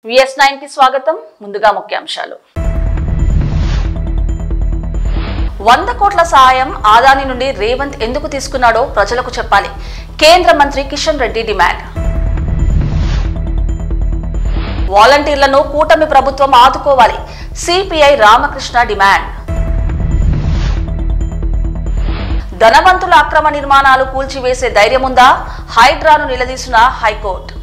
VS9 కి స్వాగతం. ముందుగా ముఖ్యాంశాలు. 100 కోట్ల సహాయం ఆదాని నుండి రేవంత్ ఎందుకు తీసుకున్నాడో ప్రజలకు చెప్పాలి. కేంద్ర మంత్రి కిషన్ రెడ్డి డిమాండ్. వాలంటీర్లను కూటమి ప్రభుత్వం ఆదుకోవాలి. CPI Ramakrishna demand. ధనవంతుల అక్రమ నిర్మాణాలు కూల్చివేసే ధైర్యముందా? హైడ్రాను నిలదీసిన హైకోర్టు.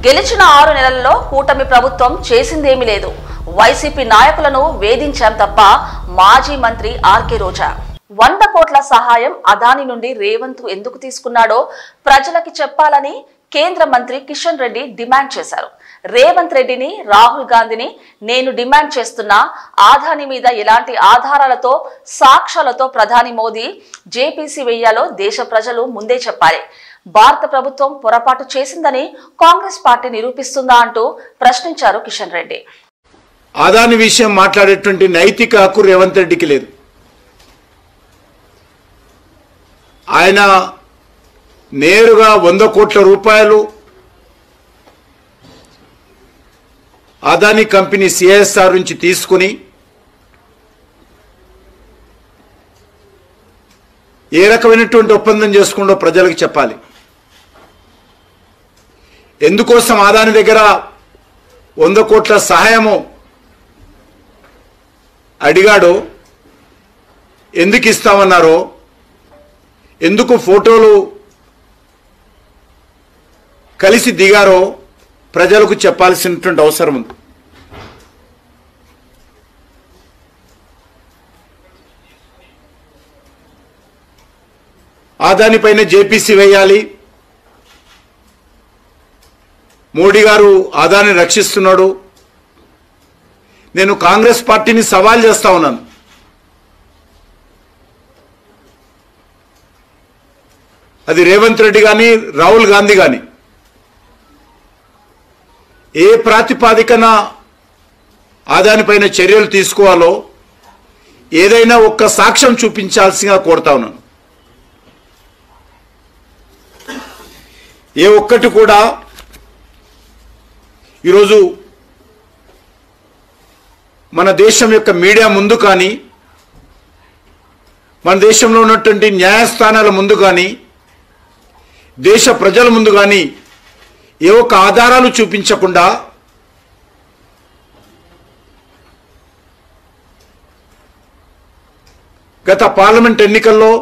గెలిచిన 6 నెలల్లో కూటమి ప్రభుత్వం చేసిందేమీ లేదు. వైసీపీ నాయకులను వేధించాం తప్ప మాజీ మంత్రి ఆర్కే రోజా. 100 కోట్ల సహాయం అదాని నుండి రేవంత్ ఎందుకు తీసుకున్నాడో ప్రజలకి చెప్పాలని కేంద్ర మంత్రి కిషన్ రెడ్డి డిమాండ్ చేశారు. రేవంత్ రెడ్డిని, రాహుల్ గాంధీని నేను డిమాండ్ చేస్తున్నా, ఆదాని మీద ఎలాంటి ఆధారాలతో, సాక్ష్యాలతో ప్రధాని మోదీ జేపీసీ వేయాలో దేశ ప్రజలు ముందే చెప్పాలి. భారత ప్రభుత్వం పొరపాటు చేసిందని కాంగ్రెస్ పార్టీ నిరూపిస్తుందా అంటూ ప్రశ్నించారు కిషన్ రెడ్డి. ఆదాని విషయం మాట్లాడేటువంటి నైతిక హక్కు రేవంత్ రెడ్డికి లేదు. ఆయన నేరుగా 100 కోట్ల రూపాయలు అదాని కంపెనీ సిఎస్ఆర్ నుంచి తీసుకుని ఏ రకమైనటువంటి ఒప్పందం చేసుకుంటో ప్రజలకు చెప్పాలి. ఎందుకోసం అదాని దగ్గర 100 కోట్ల సహాయము అడిగాడో, ఎందుకు ఇస్తామన్నారో, ఎందుకు ఫోటోలు కలిసి దిగారో ప్రజలకు చెప్పాల్సినటువంటి అవసరం ఉంది. ఆదానిపైన జేపీసీ వేయాలి. మోడీ గారు ఆదాని రక్షిస్తున్నాడు. నేను కాంగ్రెస్ పార్టీని సవాల్ చేస్తా ఉన్నాను. అది రేవంత్ రెడ్డి కానీ, రాహుల్ గాంధీ కానీ ఏ ప్రాతిపాదికన ఆదానిపైన చర్యలు తీసుకోవాలో ఏదైనా ఒక్క సాక్ష్యం చూపించాల్సిగా కోరుతా ఉన్నాను. ఏ ఒక్కటి కూడా ఈరోజు మన దేశం యొక్క మీడియా ముందు కానీ, మన దేశంలో ఉన్నటువంటి న్యాయస్థానాల ముందు కానీ, దేశ ప్రజల ముందు కానీ ఏ ఒక్క ఆధారాలు చూపించకుండా గత పార్లమెంట్ ఎన్నికల్లో,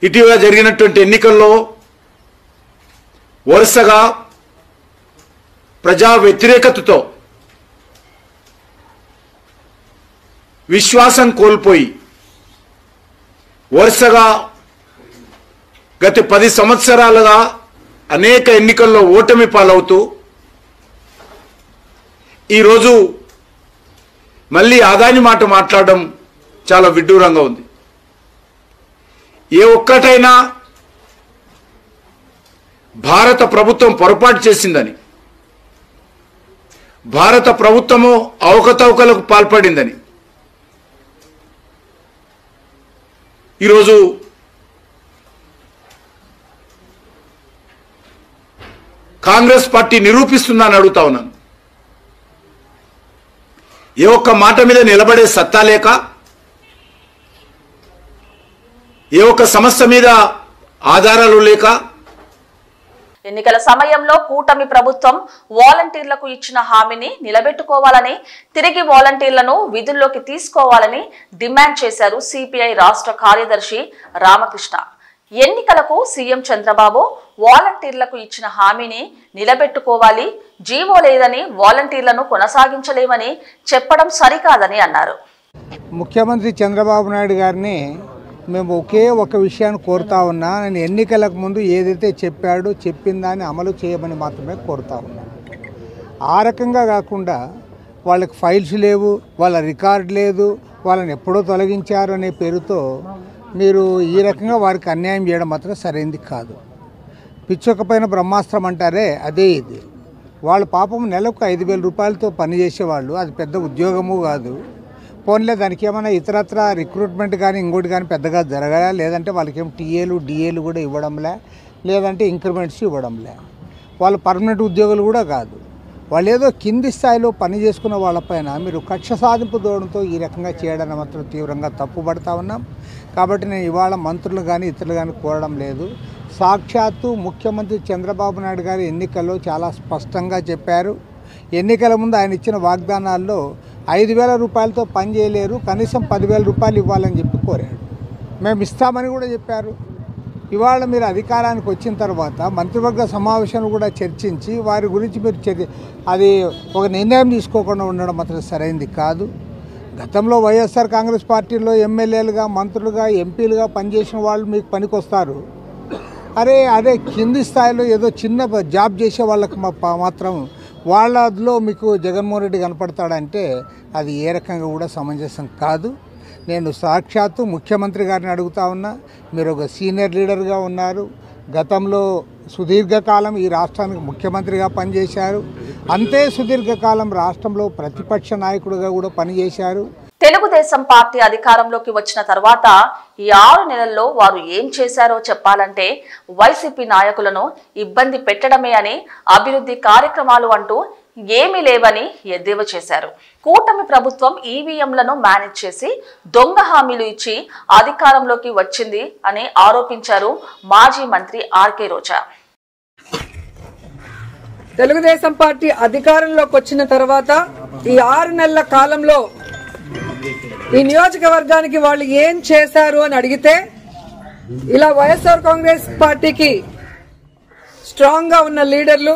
ఇటీవల జరిగినటువంటి ఎన్నికల్లో వరుసగా ప్రజా వ్యతిరేకతతో విశ్వాసం కోల్పోయి వరుసగా గత 10 సంవత్సరాలుగా అనేక ఎన్నికల్లో ఓటమి పాలవుతూ ఈరోజు మళ్ళీ ఆదాని మాట మాట్లాడడం చాలా విడ్డూరంగా ఉంది. ఏ ఒక్కటైనా భారత ప్రభుత్వం పొరపాటు చేసిందని, భారత ప్రభుత్వము అవకతవకలకు పాల్పడిందని ఈరోజు కాంగ్రెస్ పార్టీ నిరూపిస్తుందని అడుగుతా ఉన్నాను. ఏ ఒక్క మాట మీద నిలబడే సత్తా లేక, ఏ ఒక్క సమస్య మీద ఆధారాలు లేక, ఎన్నికల సమయంలో కూటమి ప్రభుత్వం వాలంటీర్లకు ఇచ్చిన హామీని నిలబెట్టుకోవాలని, తిరిగి వాలంటీర్లను విధుల్లోకి తీసుకోవాలని డిమాండ్ చేశారు సిపిఐ రాష్ట్ర కార్యదర్శి రామకృష్ణ. ఎన్నికలకు సీఎం చంద్రబాబు వాలంటీర్లకు ఇచ్చిన హామీని నిలబెట్టుకోవాలి, జీవో లేదని వాలంటీర్లను కొనసాగించలేమని చెప్పడం సరికాదని అన్నారు. ముఖ్యమంత్రి చంద్రబాబు నాయుడు గారిని మేము ఒకే ఒక విషయాన్ని కోరుతా ఉన్నా, నేను ఎన్నికలకు ముందు ఏదైతే చెప్పాడో చెప్పిన దాన్ని అమలు చేయమని మాత్రమే కోరుతా ఉన్నా. ఆ రకంగా కాకుండా వాళ్ళకి ఫైల్స్ లేవు, వాళ్ళ రికార్డు లేదు, వాళ్ళని ఎప్పుడో తొలగించారు అనే పేరుతో మీరు ఈ రకంగా వారికి అన్యాయం చేయడం మాత్రం సరైనది కాదు. పిచ్చొకపోయిన బ్రహ్మాస్త్రం అంటారే, అదే ఇది. వాళ్ళు పాపం నెలకు 5,000 రూపాయలతో పనిచేసేవాళ్ళు, అది పెద్ద ఉద్యోగము కాదు. పోన్లే దానికి ఏమైనా ఇతరత్ర రిక్రూట్మెంట్ కానీ ఇంకోటి కానీ పెద్దగా జరగలే, లేదంటే వాళ్ళకి ఏం టీఏలు డిఏలు కూడా ఇవ్వడంలే, లేదంటే ఇంక్రిమెంట్స్ ఇవ్వడంలే. వాళ్ళు పర్మనెంట్ ఉద్యోగులు కూడా కాదు. వాళ్ళు ఏదో కింది స్థాయిలో పని చేసుకున్న వాళ్ళపైన మీరు కక్ష సాధింపు ధోరణితో ఈ రకంగా చేయడాన్ని మాత్రం తీవ్రంగా తప్పుపడతా ఉన్నాం. కాబట్టి నేను ఇవాళ మంత్రులు కానీ ఇతరులు కానీ కోరడం లేదు. సాక్షాత్తు ముఖ్యమంత్రి చంద్రబాబు నాయుడు గారు ఎన్నికల్లో చాలా స్పష్టంగా చెప్పారు. ఎన్నికల ముందు ఆయన ఇచ్చిన వాగ్దానాల్లో 5,000 రూపాయలతో పని చేయలేరు, కనీసం 10,000 రూపాయలు ఇవ్వాలని చెప్పి కోరాడు. మేము ఇస్తామని కూడా చెప్పారు. ఇవాళ మీరు అధికారానికి వచ్చిన తర్వాత మంత్రివర్గ సమావేశాలు కూడా చర్చించి వారి గురించి మీరు అది ఒక నిర్ణయం తీసుకోకుండా ఉండడం మాత్రం సరైనది కాదు. గతంలో వైఎస్ఆర్ కాంగ్రెస్ పార్టీలో ఎమ్మెల్యేలుగా, మంత్రులుగా, ఎంపీలుగా పనిచేసిన వాళ్ళు మీకు పనికొస్తారు. అదే కింది స్థాయిలో ఏదో చిన్న జాబ్ చేసే వాళ్ళకి మాత్రం వాళ్ళలో మీకు జగన్మోహన్ రెడ్డి కనపడతాడంటే అది ఏ రకంగా కూడా సమంజసం కాదు. నేను సాక్షాత్తు ముఖ్యమంత్రి గారిని అడుగుతా ఉన్నా, మీరు ఒక సీనియర్ లీడర్గా ఉన్నారు, గతంలో సుదీర్ఘకాలం ఈ రాష్ట్రానికి ముఖ్యమంత్రిగా పనిచేశారు, అంతే సుదీర్ఘకాలం రాష్ట్రంలో ప్రతిపక్ష నాయకుడిగా కూడా పనిచేశారు. తెలుగుదేశం పార్టీ అధికారంలోకి వచ్చిన తర్వాత ఈ 6 నెలల్లో వారు ఏం చేశారో చెప్పాలంటే వైసీపీ నాయకులను ఇబ్బంది పెట్టడమే అని, అభివృద్ధి కార్యక్రమాలు అంటూ ఏమీ లేవని ఎద్దేవా చేశారు. కూటమి ప్రభుత్వం ఈవీఎంలను మేనేజ్ చేసి దొంగ హామీలు ఇచ్చి అధికారంలోకి వచ్చింది అని ఆరోపించారు మాజీ మంత్రి ఆర్కే రోజా. తెలుగుదేశం పార్టీ అధికారంలోకి వచ్చిన తర్వాత ఈ 6 నెలల కాలంలో ఈ నియోజకవర్గానికి వాళ్ళు ఏం చేశారు అని అడిగితే, ఇలా వైఎస్ఆర్ కాంగ్రెస్ పార్టీకి స్ట్రాంగ్ గా ఉన్న లీడర్లు,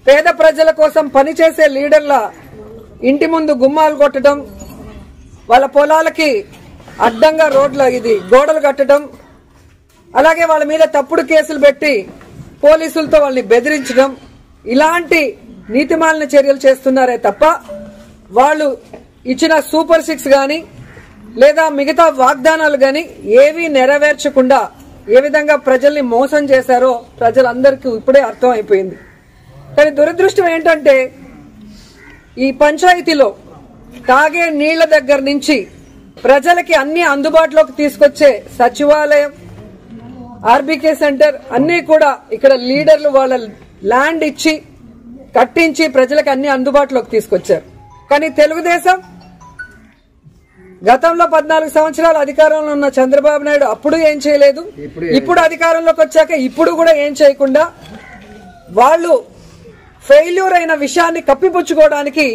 పేద ప్రజల కోసం పనిచేసే లీడర్ల ఇంటి ముందు గుమ్మాలు కొట్టడం, వాళ్ళ పొలాలకి అడ్డంగా గోడలు కట్టడం, అలాగే వాళ్ళ మీద తప్పుడు కేసులు పెట్టి పోలీసులతో వాళ్ళని బెదిరించడం, ఇలాంటి నీతిమాలిన చర్యలు చేస్తున్నారే తప్ప వాళ్ళు ఇచ్చిన సూపర్ 6 గాని లేదా మిగతా వాగ్దానాలు గాని ఏవీ నెరవేర్చకుండా ఏ విధంగా ప్రజల్ని మోసం చేశారో ప్రజలందరికీ ఇప్పుడే అర్థం అయిపోయింది. కానీ దురదృష్టం ఏంటంటే ఈ పంచాయతీలో తాగే నీళ్ల దగ్గర నుంచి ప్రజలకి అన్ని అందుబాటులోకి తీసుకొచ్చే సచివాలయం, ఆర్బీకే సెంటర్ అన్ని కూడా ఇక్కడ లీడర్లు వాళ్ళ ల్యాండ్ ఇచ్చి కట్టించి ప్రజలకు అన్ని అందుబాటులోకి తీసుకొచ్చారు. కానీ తెలుగుదేశం గతంలో 14 సంవత్సరాలు అధికారంలో ఉన్న చంద్రబాబు నాయుడు అప్పుడు ఏం చేయలేదు, ఇప్పుడు అధికారంలోకి వచ్చాక ఇప్పుడు కూడా ఏం చేయకుండా వాళ్ళు ఫెయిల్యూర్ అయిన విషయాన్ని కప్పిపుచ్చుకోవడానికి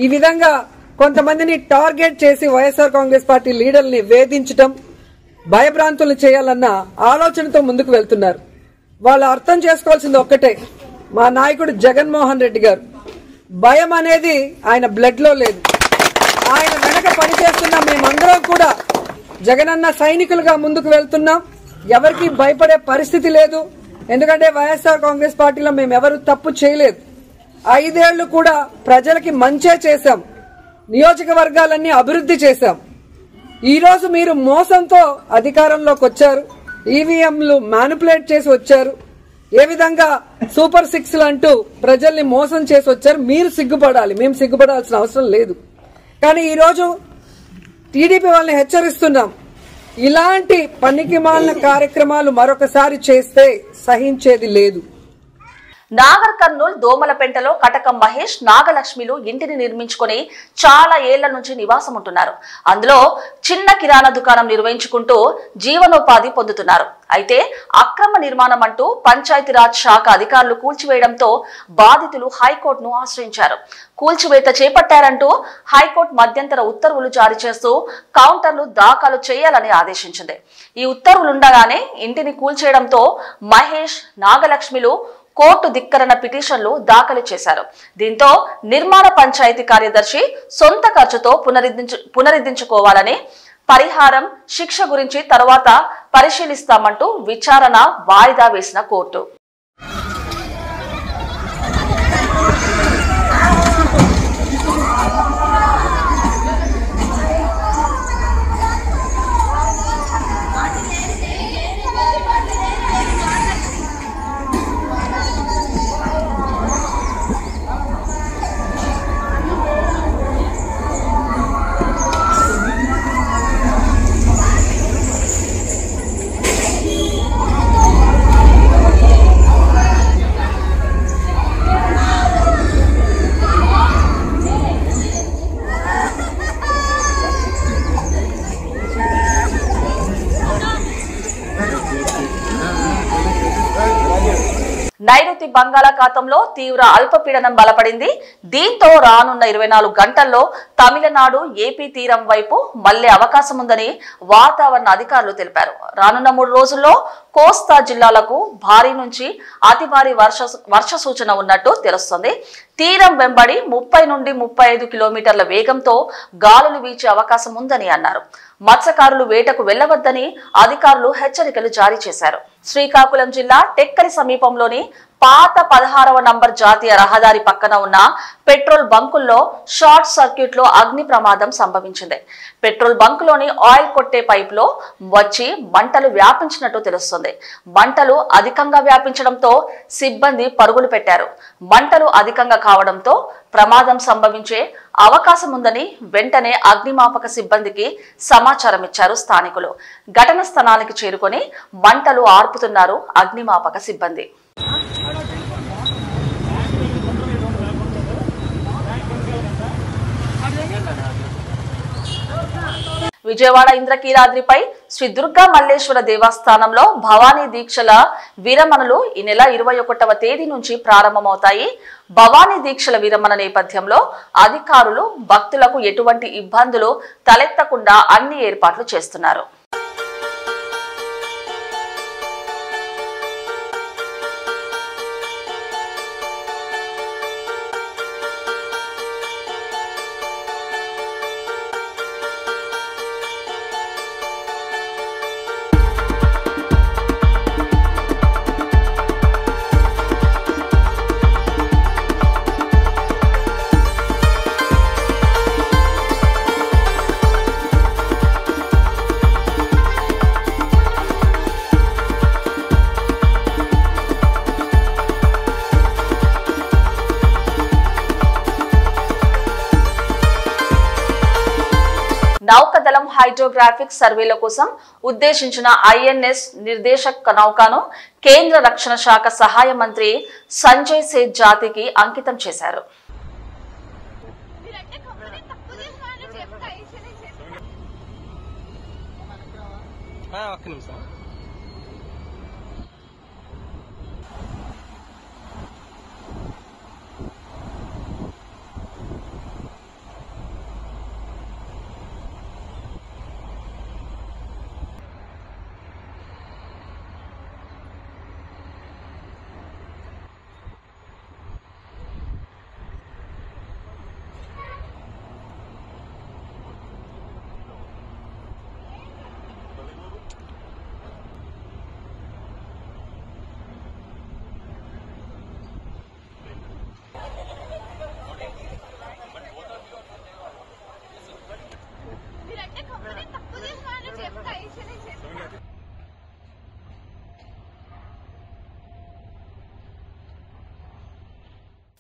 ఈ విధంగా కొంతమందిని టార్గెట్ చేసి వైఎస్ఆర్ కాంగ్రెస్ పార్టీ లీడర్ని వేధించడం, భయభ్రాంతులు చేయాలన్న ఆలోచనతో ముందుకు వెళ్తున్నారు. వాళ్ళు అర్థం చేసుకోవాల్సింది ఒక్కటే, మా నాయకుడు జగన్మోహన్ రెడ్డి గారు భయం అనేది ఆయన బ్లడ్ లో లేదు. ఆయన వెనక పనిచేస్తున్న మేమందరం కూడా జగనన్న సైనికులుగా ముందుకు వెళ్తున్నాం. ఎవరికి భయపడే పరిస్థితి లేదు. ఎందుకంటే వైఎస్ఆర్ కాంగ్రెస్ పార్టీలో మేమెవరు తప్పు చేయలేదు. 5 ఏళ్లు కూడా ప్రజలకి మంచే చేశాం, నియోజకవర్గాలన్నీ అభివృద్ధి చేశాం. ఈ రోజు మీరు మోసంతో అధికారంలోకి వచ్చారు, ఈవీఎంలు మ్యానిపులేట్ చేసి వచ్చారు, ఏ విధంగా సూపర్ 6 అంటూ ప్రజల్ని మోసం చేసి వచ్చారు. మీరు సిగ్గుపడాలి, మేము సిగ్గుపడాల్సిన అవసరం లేదు. కానీ ఈ రోజు టీడీపీ వాళ్ళని హెచ్చరిస్తున్నాం, ఇలాంటి పనికిమాలిన కార్యక్రమాలు మరొకసారి చేస్తే సహించేది లేదు. నాగర్ కర్నూల్ దోమలపెంటలో కటకం మహేష్, నాగలక్ష్మిలు ఇంటిని నిర్మించుకుని చాలా ఏళ్ల నుంచి నివాసం ఉంటున్నారు. అందులో చిన్న కిరాణా దుకాణం నిర్వహించుకుంటూ జీవనోపాధి పొందుతున్నారు. అయితే అక్రమ నిర్మాణం అంటూ పంచాయతీరాజ్ శాఖ అధికారులు కూల్చివేయడంతో బాధితులు హైకోర్టును ఆశ్రయించారు. కూల్చివేత చేపట్టారంటూ హైకోర్టు మధ్యంతర ఉత్తర్వులు జారీ చేస్తూ కౌంటర్లు దాఖలు చేయాలని ఆదేశించింది. ఈ ఉత్తర్వులుండగానే ఇంటిని కూల్చేయడంతో మహేష్, నాగలక్ష్మిలు కోర్టు ధిక్కరణ పిటిషన్లు దాఖలు చేశారు. దీంతో నిర్మాణ పంచాయతీ కార్యదర్శి సొంత ఖర్చుతో పునరుద్ధరించుకోవాలని, పరిహారం, శిక్ష గురించి తర్వాత పరిశీలిస్తామంటూ విచారణ వాయిదా వేసిన కోర్టు నైరుతి బంగాళాఖాతంలో తీవ్ర అల్పపీడనం బలపడింది. దీంతో రానున్న 24 గంటల్లో తమిళనాడు, ఏపీ తీరం వైపు మళ్లే అవకాశం ఉందని వాతావరణ అధికారులు తెలిపారు. రానున్న 3 రోజుల్లో కోస్తా జిల్లాలకు భారీ నుంచి అతి భారీ వర్ష సూచన ఉన్నట్టు తెలుస్తుంది. తీరం వెంబడి 30 నుండి 35 కిలోమీటర్ల వేగంతో గాలులు వీచే అవకాశం ఉందని అన్నారు. మత్స్యకారులు వేటకు వెళ్లవద్దని అధికారులు హెచ్చరికలు జారీ చేశారు. శ్రీకాకుళం జిల్లా టెక్కలి సమీపంలోని పాత 16వ నంబర్ జాతీయ రహదారి పక్కన ఉన్న పెట్రోల్ బంకుల్లో షార్ట్ సర్క్యూట్ లో అగ్ని ప్రమాదం సంభవించింది. పెట్రోల్ బంకులోని ఆయిల్ కొట్టే పైపులో వచ్చి మంటలు వ్యాపించినట్టు తెలుస్తుంది. మంటలు అధికంగా వ్యాపించడంతో సిబ్బంది పరుగులు పెట్టారు. మంటలు అధికంగా కావడంతో ప్రమాదం సంభవించే అవకాశం ఉందని వెంటనే అగ్నిమాపక సిబ్బందికి సమాచారం ఇచ్చారు స్థానికులు. ఘటన స్థలానికి చేరుకొని మంటలు ఆర్పుతున్నారు అగ్నిమాపక సిబ్బంది. విజయవాడ ఇంద్రకీలాద్రిపై శ్రీ దుర్గా మల్లేశ్వర దేవస్థానంలో భవానీ దీక్షల విరమణలు ఈ నెల 21వ తేదీ నుంచి ప్రారంభమవుతాయి. భవానీ దీక్షల విరమణ నేపథ్యంలో అధికారులు భక్తులకు ఎటువంటి ఇబ్బందులు తలెత్తకుండా అన్ని ఏర్పాట్లు చేస్తున్నారు. నౌకదళం హైడ్రోగ్రాఫిక్ సర్వేల కోసం ఉద్దేశించిన ఐఎన్ఎస్ నిర్దేశక్ నౌకను కేంద్ర రక్షణ శాఖ సహాయ మంత్రి సంజయ్ సేత్ జాతికి అంకితం చేశారు.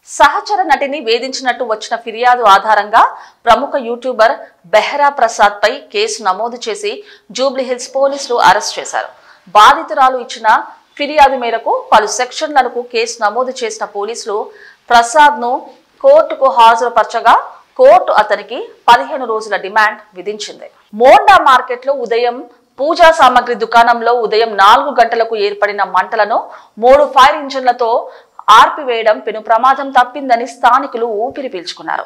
సహచర నటిని వేధించినట్టు వచ్చిన ఫిర్యాదు ఆధారంగా ప్రముఖ యూట్యూబర్ బెహరా ప్రసాద్ పై కేసు నమోదు చేసి జూబ్లీహిల్స్ పోలీసులు అరెస్ట్ చేశారు. బాధితురాలు ఇచ్చిన ఫిర్యాదు మేరకు పలు సెక్షన్లకు కేసు నమోదు చేసిన పోలీసులు ప్రసాద్ ను కోర్టుకు హాజరుపరచగా కోర్టు అతనికి 15 రోజుల డిమాండ్ విధించింది. మోండా మార్కెట్ లో ఉదయం పూజా సామాగ్రి దుకాణంలో ఉదయం 4 గంటలకు ఏర్పడిన మంటలను 3 ఫైర్ ఇంజన్లతో ఆర్పివేయడం పెను ప్రమాదం తప్పిందని స్థానికులు ఊపిరి పీల్చుకున్నారు.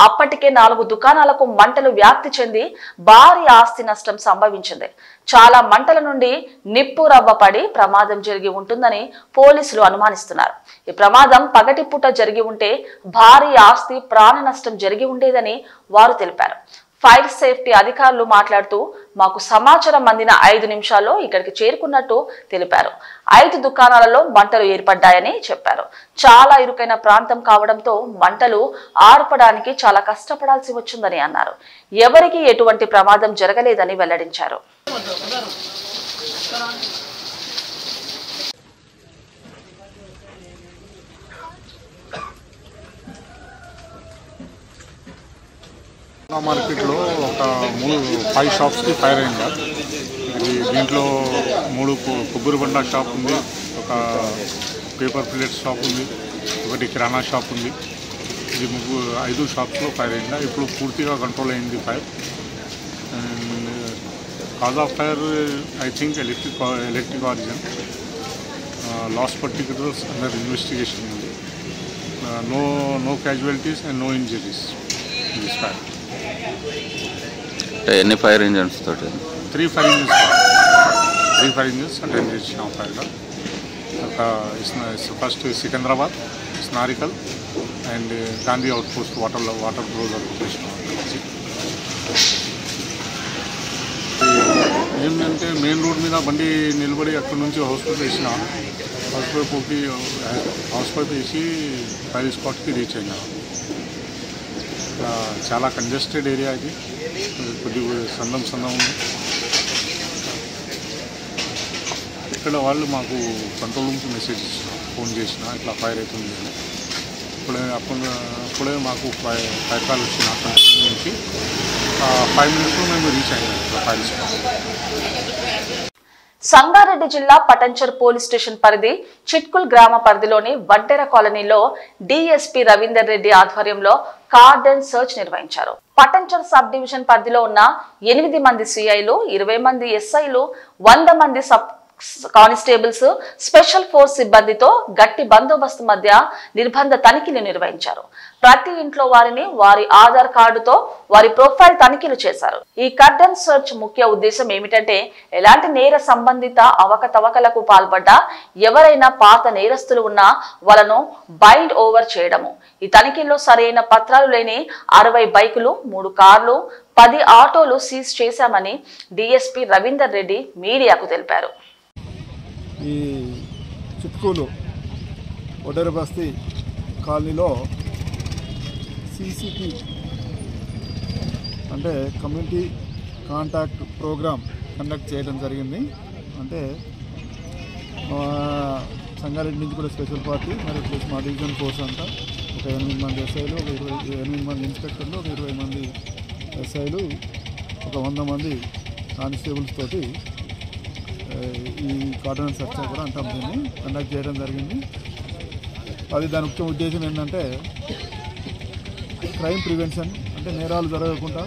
అప్పటికే 4 దుకాణాలకు మంటలు వ్యాప్తి చెంది భారీ ఆస్తి నష్టం సంభవించింది. చాలా మంటల నుండి నిప్పు రవ్వ పడి ప్రమాదం జరిగి ఉంటుందని పోలీసులు అనుమానిస్తున్నారు. ఈ ప్రమాదం పగటిపూట జరిగి ఉంటే భారీ ఆస్తి ప్రాణ నష్టం జరిగి ఉండేదని వారు తెలిపారు. ఫైర్ సేఫ్టీ అధికారులు మాట్లాడుతూ మాకు సమాచారం అందిన 5 నిమిషాల్లో ఇక్కడికి చేరుకున్నట్టు తెలిపారు. 5 దుకాణాలలో మంటలు ఏర్పడ్డాయని చెప్పారు. చాలా ఇరుకైన ప్రాంతం కావడంతో మంటలు ఆర్పడానికి చాలా కష్టపడాల్సి వచ్చిందని అన్నారు. ఎవరికీ ఎటువంటి ప్రమాదం జరగలేదని వెల్లడించారు. మార్కెట్లో ఒక 5 షాప్స్కి ఫైర్ అయింది. దీంట్లో 3 కొబ్బరి బండ షాప్ ఉంది, ఒక పేపర్ ప్లేట్ షాప్ ఉంది, ఒకటి కిరాణా షాప్ ఉంది. ఇది 5 షాప్స్లో ఫైర్ అయింది. ఇప్పుడు పూర్తిగా కంట్రోల్ అయింది fire. Cause of fire I think electric origin. Last particulars under investigation ఉంది. No casualties and no injuries in this fire. ఎన్ని ఫైర్ ఇంజన్స్ తోటి? 3 ఫైర్ ఇంజన్స్ అటెండ్ చేసినాం ఫైర్లో. ఫస్ట్ సికింద్రాబాద్, స్నారికల్ and Gandhi out post water bowser చేసినాం. ఏంటంటే main road మీద బండి నిలబడి అక్కడి నుంచి హౌస్ పైప్ వేసిన, హౌస్ పైప్ వేసి ఫైర్ స్పాట్కి రీచ్ అయినా. చాలా కంజెస్టెడ్ ఏరియా ఇది, కొద్దిగా సందం ఉంది. ఇక్కడ వాళ్ళు మాకు కంట్రోల్ రూమ్కి మెసేజ్ ఇచ్చిన, ఫోన్ చేసిన ఇట్లా ఫైర్ అవుతుంది అని. అప్పుడే మాకు ఫైర్ కాల్ వచ్చిన కంట్రోల్ నుంచి 5 మినిట్స్లో మేము రీచ్ అయినాం ఫైర్ స్పాట్. సంగారెడ్డి జిల్లా పటంచర్ పోలీస్ స్టేషన్ పరిధి చిట్కుల్ గ్రామ పరిధిలోని వడ్డెర కాలనీలో డీఎస్పీ రవీందర్ రెడ్డి ఆధ్వర్యంలో కార్డన్ సర్చ్ నిర్వహించారు. పటంచర్ సబ్ డివిజన్ పరిధిలో ఉన్న 8 మంది సిఐలు, 20 మంది ఎస్ఐలు, 100 మంది సబ్ కానిస్టేబుల్స్, స్పెషల్ ఫోర్స్ సిబ్బందితో గట్టి బందోబస్తు మధ్య నిర్బంధ తనిఖీలు నిర్వహించారు. ప్రతి ఇంట్లో వారిని వారి ఆధార్ కార్డుతో వారి ప్రొఫైల్ తనిఖీలు చేశారు. ఈ కర్డన్ సర్చ్ ముఖ్య ఉద్దేశం ఏమిటంటే ఎలాంటి నేర సంబంధిత అవకతవకలకు పాల్పడ్డ ఎవరైనా పాత నేరస్తులు ఉన్నా వాళ్ళను బైండ్ ఓవర్ చేయడము. ఈ తనిఖీల్లో సరైన పత్రాలు లేని 60 బైకులు, 3 కార్లు, 10 ఆటోలు సీజ్ చేశామని డీఎస్పీ రవీందర్ రెడ్డి మీడియాకు తెలిపారు. ఈ చిట్కూలు వడ్డెర బస్తీ కాలనీలో CCP అంటే కమ్యూనిటీ కాంటాక్ట్ ప్రోగ్రామ్ కండక్ట్ చేయడం జరిగింది. అంటే సంగారెడ్డి నుంచి కూడా స్పెషల్ పార్టీ, మరి ప్లస్ మా డివిజన్ ఫోర్స్ అంతా ఒక 8 మంది ఎస్ఐలు, ఒక 8 మంది ఇన్స్పెక్టర్లు, ఒక 20 మంది ఎస్ఐలు, ఒక 100 మంది కానిస్టేబుల్స్ తోటి ఈ కార్డన్ సర్చ్ కూడా అంటాం దీన్ని కండక్ట్ చేయడం జరిగింది. అది దాని ముఖ్య ఉద్దేశం ఏంటంటే క్రైమ్ ప్రివెన్షన్, అంటే నేరాలు జరగకుండా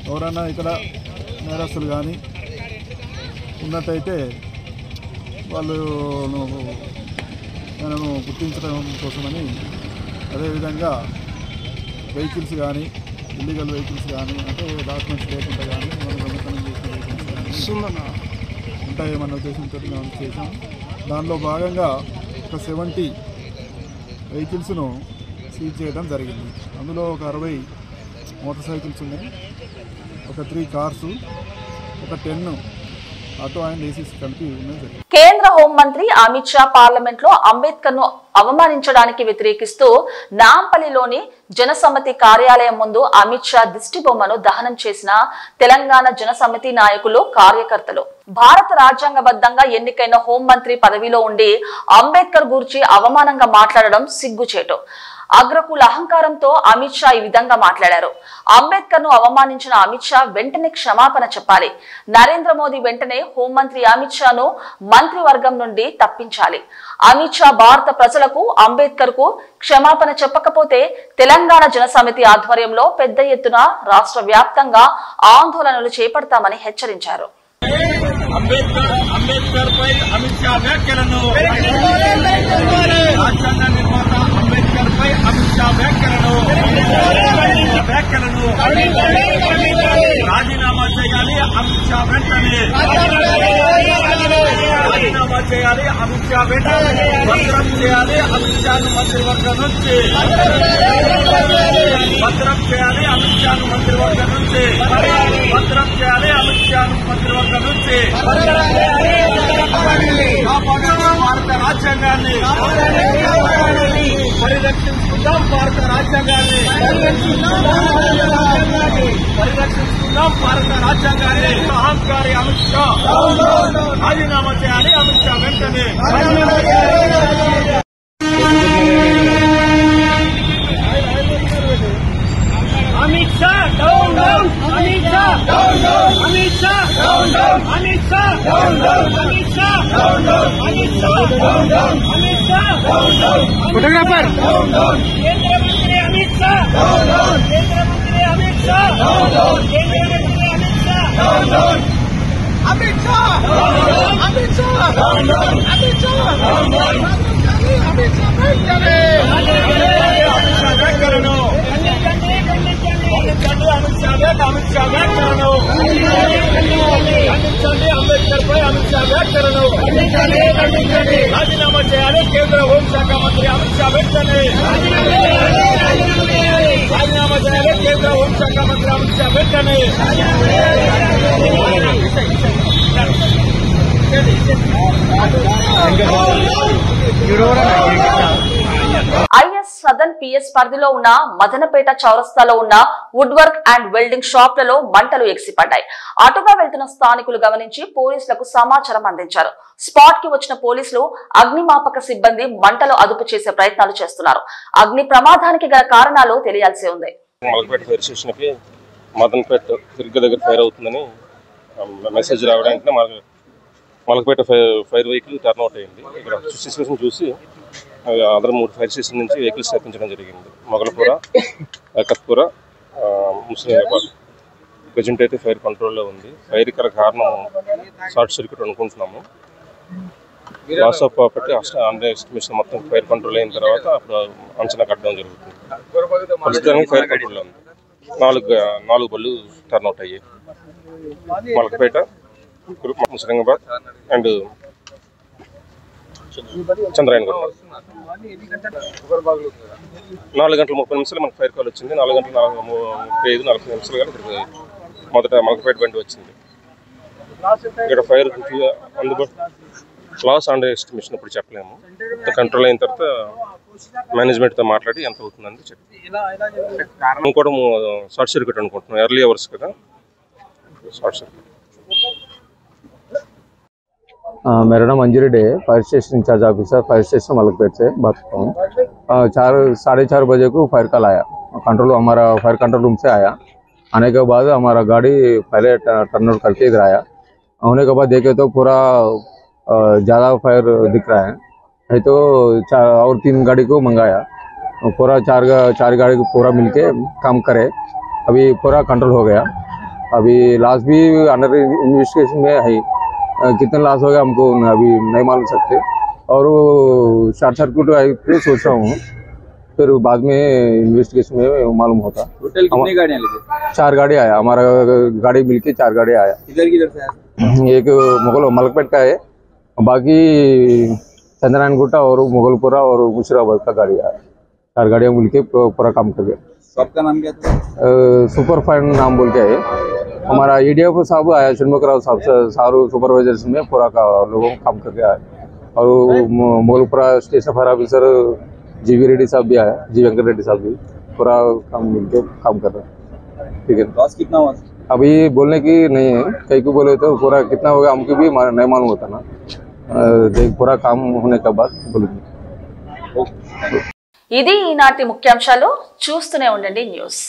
ఎవరైనా ఇక్కడ నేరస్తులు కానీ ఉన్నట్టయితే వాళ్ళు మనము గుర్తించడం కోసమని, అదేవిధంగా వెహికల్స్ కానీ ఇల్లీగల్ వెహికల్స్ కానీ, అంటే డాక్యుమెంట్స్ లేకుండా కానీ మనం దొంగతనం చేసిన వెహికల్స్ కానీ ఉంటాయేమన్న ఉద్దేశంతో మనం చేసాం. దానిలో భాగంగా ఒక 70 వెహికల్స్ను సీజ్ చేయడం జరిగింది. అందులో ఒక 60 మోటార్ సైకిల్స్ ఉన్నాయి, ఒక 3 కార్సు, ఒక 10 ఆటో అండ్ ఏసీస్ కలిపి ఉన్నాయి. కేంద్ర హోంమంత్రి అమిత్ షా పార్లమెంట్ లో అంబేద్కర్ ను అవమానించడానికి వ్యతిరేకిస్తూ నాంపల్లిలోని జనసమితి కార్యాలయం ముందు అమిత్ షా దిష్టి బొమ్మను దహనం చేసిన తెలంగాణ జనసమితి నాయకులు, కార్యకర్తలు. భారత రాజ్యాంగబద్ధంగా ఎన్నికైన హోంమంత్రి పదవిలో ఉండి అంబేద్కర్ గురించి అవమానంగా మాట్లాడడం సిగ్గుచేటు. అగ్రకుల అహంకారంతో అమిత్ షా ఈ విధంగా మాట్లాడారు. అంబేద్కర్ ను అవమానించిన అమిత్ షా వెంటనే క్షమాపణ చెప్పాలి. నరేంద్ర మోదీ వెంటనే హోంమంత్రి అమిత్ షాను మంత్రివర్గం నుండి తప్పించాలి. అమిత్ షా భారత ప్రజలకు, అంబేద్కర్ కు క్షమాపణ చెప్పకపోతే తెలంగాణ జనసమితి ఆధ్వర్యంలో పెద్ద ఎత్తున రాష్ట్ర వ్యాప్తంగా ఆందోళనలు చేపడతామని హెచ్చరించారు. అంబేద్కర్ పై అమిత్ షా వ్యాఖ్యలను, రాజ్యాంగ నిర్మాత అంబేద్కర్ పై అమిత్ షా వ్యాఖ్యలను రాజీనామా చేయాలి అమిత్ షా వెంటనే, రాజీనామా చేయాలి అమిత్ షా వెంటనే, భద్రం చేయాలి అమిత్ షాను మంత్రివర్గం నుంచి, భద్రం చేయాలి అమిత్ షాను మంత్రివర్గం నుంచి, భద్రం చేయాలి అమిత్ షాను మంత్రివర్గం నుంచి, కాపాడాలి భారత రాజ్యాంగాన్ని, పరిరక్షించుకుందాం భారత రాజ్యాంగాన్ని, పరిరక్షించుకుందాం భారత రాజ్యాంగాన్ని. అహంకారి అమిత్ షా రాజీనామా చేయాలి అమిత్ షా వెంటనే. Amit Shah down down, Amit Shah down down, Amit Shah down down, Amit Shah down down, Amit Shah down down, Amit Shah down down, Amit Shah down down, photographer down down, కేంద్ర మంత్రి అమిత్ షా డౌన్ డౌన్, కేంద్ర మంత్రి అమిత్ షా డౌన్ డౌన్, కేంద్ర మంత్రి Amit Shah down down. Amit Shah! Amit Shah! Amit Shah! Amit Shah! రాజీనామా చేయాలి కేంద్ర హోంశాఖ మంత్రి అమిత్ షా వెంటనే రాజీనామా చేయాలి కేంద్ర హోంశాఖ మంత్రి అమిత్ షా వెంటనే ఐఎస్ సదన్ పిఎస్ పరిధిలో ఉన్న మదనపేట చౌరస్తాలో ఉన్న వుడ్ వర్క్ అండ్ వెల్డింగ్ షాప్లలో మంటలు ఎగిసిపడ్డాయి. అటుగా వెళ్తున్న స్థానికులు గమనించి పోలీసులకు సమాచారం అందించారు. స్పాట్ కి వచ్చిన పోలీసులు అగ్నిమాపక సిబ్బంది మంటలు అదుపు చేసే ప్రయత్నాలు చేస్తున్నారు. అగ్ని ప్రమాదానికి గల కారణాలు తెలియాల్సి ఉంది. మదనపేట తిరిగి దగ్గర ఫైర్ అవుతుందని మెసేజ్ రావడానికి Malakpet fire vehicle turn out అయింది. ఇక్కడ సిచ్యువేషన్ చూసి అదర్ 3 ఫైర్ స్టేషన్ నుంచి వెహికల్స్ తెప్పించడం జరిగింది. మొగలపుర, కత్పుర, ముస్లింబాద్. ప్రజెంట్ అయితే ఫైర్ కంట్రోల్లో ఉంది. ఫైర్ కారణం షార్ట్ సర్క్యూట్ అనుకుంటున్నాము. Loss of property under estimation మొత్తం ఫైర్ కంట్రోల్ అయిన తర్వాత అప్పుడు అంచనా కట్టడం జరుగుతుంది. ప్రస్తుతానికి ఫైర్ కంట్రోల్లో ఉంది. 4 బళ్ళు టర్న్ అవుట్ అయ్యాయి. మలకపేట, ముస్లింబాద్ అండ్ చంద్రాయనగూడ. 4:30 మనకు ఫైర్ కాల్ వచ్చింది. 4:35-40 కానీ మొదట మలకపేట బండి వచ్చింది. ఇక్కడ ఫైర్ అందుబాటు లాస్ అండర్ ఎస్టిమేషన్ ఇప్పుడు చెప్పలేము. కంట్రోల్ అయిన తర్వాత మేనేజ్మెంట్తో మాట్లాడి ఎంత అవుతుందని చెప్పి ఇంకోటి షార్ట్ సర్క్యూట్ అనుకుంటున్నాం. ఎర్లీ అవర్స్ కదా షార్ట్ సర్క్యూట్. मेरा नाम Anjari Dey, fire station incharge officer, fire station Malakpet से बात करता हूँ। 4:30 बजे को फायर कॉल आया. कंट्रोल हमारा फायर कंट्रोल रूम से आया. आने के बाद हमारा गाड़ी पहले टर्न आउट करके इधर आया. होने के बाद देखे तो पूरा ज़्यादा फायर दिख रहा है. तो 4 और 3 गाड़ी को मंगाया. पूरा 4 गाड़ी को पूरा मिलके काम करे. अभी पूरा कंट्रोल हो गया. अभी लास्ट भी अंडर इन्वेस्टिगेशन में है. कितना लॉस होगा हमको अभी नहीं मालूम सकते. और शॉर्ट सर्किट तो सोच रहा हूँ, फिर बाद में इन्वेस्टिगेशन में मालूम होता. टोटल कितनी गाड़ियाँ लगी? 4 गाड़ी आया. हमारा गाड़ी मिलके 4 गाड़ी आया. किधर से आया? एक मलकपेट का है, बाकी चंद्रायनगुट्टा और मुगलपुरा और मुशीराबाद का गाड़ी आया. 4 गाड़ियाँ मिलके पूरा काम कर गया. सबका नाम क्या था? सुपर फाइन नाम बोल के है. हमारा EDF साहब आया, षणमुखराव साहब सारू सुपरवाइजर्स में पूरा का लोगों काम करके आया. और Mogalpura station fire officer GV Reddy साहब भी आया, जी वेंकट रेड्डी साहब भी पूरा काम मिलके काम कर रहे हैं. ठीक है. लॉस कितना हुआ? अभी बोलने की नहीं है, कई को बोले तो पूरा कितना होगा हमको भी नहीं मालूम होता ना. देख पूरा काम होने के बाद बोलेंगे. ఇది ఈనాటి ముఖ్యాంశాలు. చూస్తూనే ఉండండి న్యూస్.